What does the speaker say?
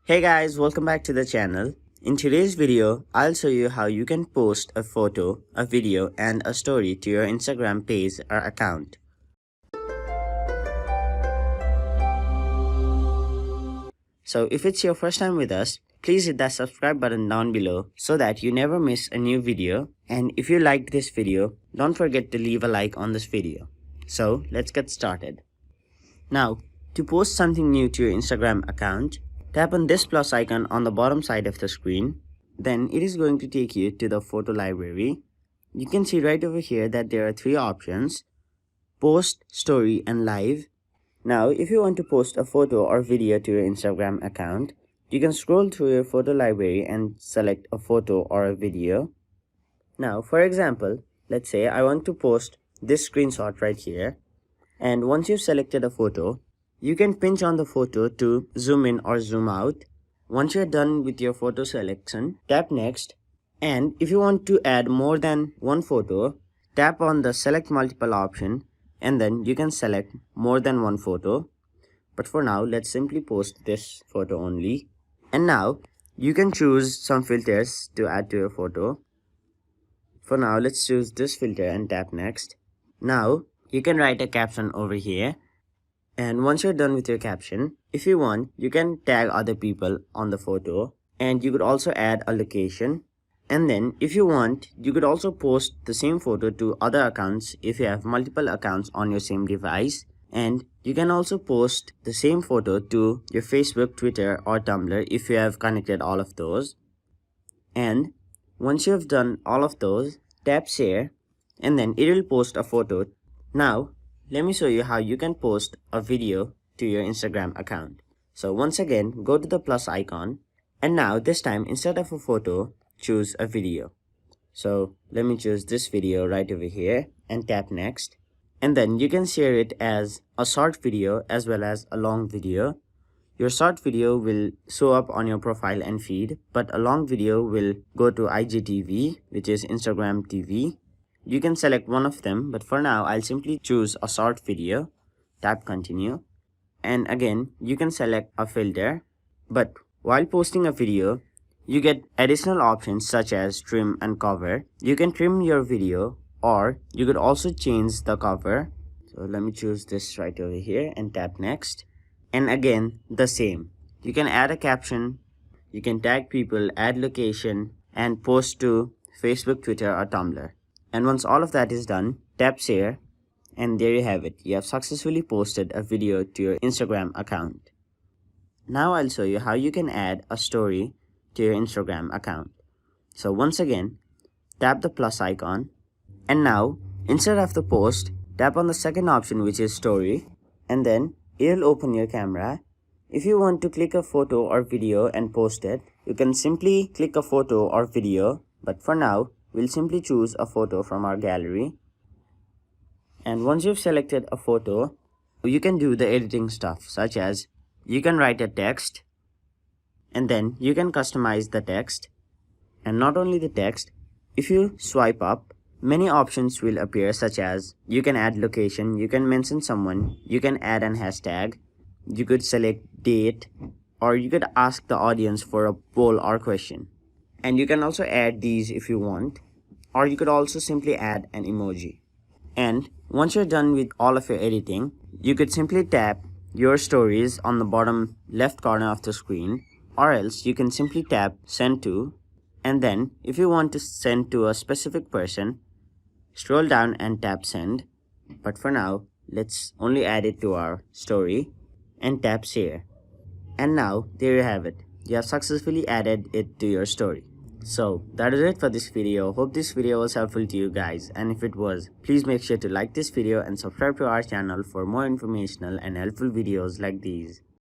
Hey guys, welcome back to the channel. In today's video, I'll show you how you can post a photo, a video, and a story to your Instagram page or account. So if it's your first time with us, please hit that subscribe button down below so that you never miss a new video. And if you liked this video, don't forget to leave a like on this video. So let's get started. Now, to post something new to your Instagram account, tap on this plus icon on the bottom side of the screen. Then it is going to take you to the photo library. You can see right over here that there are three options: post, story, and live. Now, if you want to post a photo or video to your Instagram account, you can scroll through your photo library and select a photo or a video. Now, for example, let's say I want to post this screenshot right here. And once you've selected a photo, you can pinch on the photo to zoom in or zoom out. Once you're done with your photo selection, tap next. And if you want to add more than one photo, tap on the select multiple option and then you can select more than one photo. But for now, let's simply post this photo only. And now you can choose some filters to add to your photo. For now, let's choose this filter and tap next. Now you can write a caption over here. And once you're done with your caption, if you want, you can tag other people on the photo, and you could also add a location. And then if you want, you could also post the same photo to other accounts if you have multiple accounts on your same device. And you can also post the same photo to your Facebook, Twitter, or Tumblr if you have connected all of those. And once you have done all of those, tap share and then it will post a photo. Now, let me show you how you can post a video to your Instagram account. So once again, go to the plus icon, and now this time instead of a photo, choose a video. So let me choose this video right over here and tap next. And then you can share it as a short video as well as a long video. Your short video will show up on your profile and feed, but a long video will go to IGTV, which is Instagram TV. You can select one of them, but for now, I'll simply choose a short video. Tap continue. And again, you can select a filter. But while posting a video, you get additional options such as trim and cover. You can trim your video, or you could also change the cover. So let me choose this right over here and tap next. And again, the same. You can add a caption, you can tag people, add location, and post to Facebook, Twitter, or Tumblr. And once all of that is done, tap share, and there you have it. You have successfully posted a video to your Instagram account. Now I'll show you how you can add a story to your Instagram account. So once again, tap the plus icon, and now instead of the post, tap on the second option, which is story, and then it'll open your camera. If you want to click a photo or video and post it, you can simply click a photo or video, but for now, we'll simply choose a photo from our gallery. And once you've selected a photo, you can do the editing stuff, such as you can write a text and then you can customize the text. And not only the text, if you swipe up, many options will appear, such as you can add location, you can mention someone, you can add an hashtag, you could select date, or you could ask the audience for a poll or question. And you can also add these if you want, or you could also simply add an emoji. And once you're done with all of your editing, you could simply tap your stories on the bottom left corner of the screen, or else you can simply tap send to, and then if you want to send to a specific person, scroll down and tap send. But for now, let's only add it to our story and tap share. And now there you have it. You have successfully added it to your story. So that is it for this video. Hope this video was helpful to you guys, and if it was, please make sure to like this video and subscribe to our channel for more informational and helpful videos like these.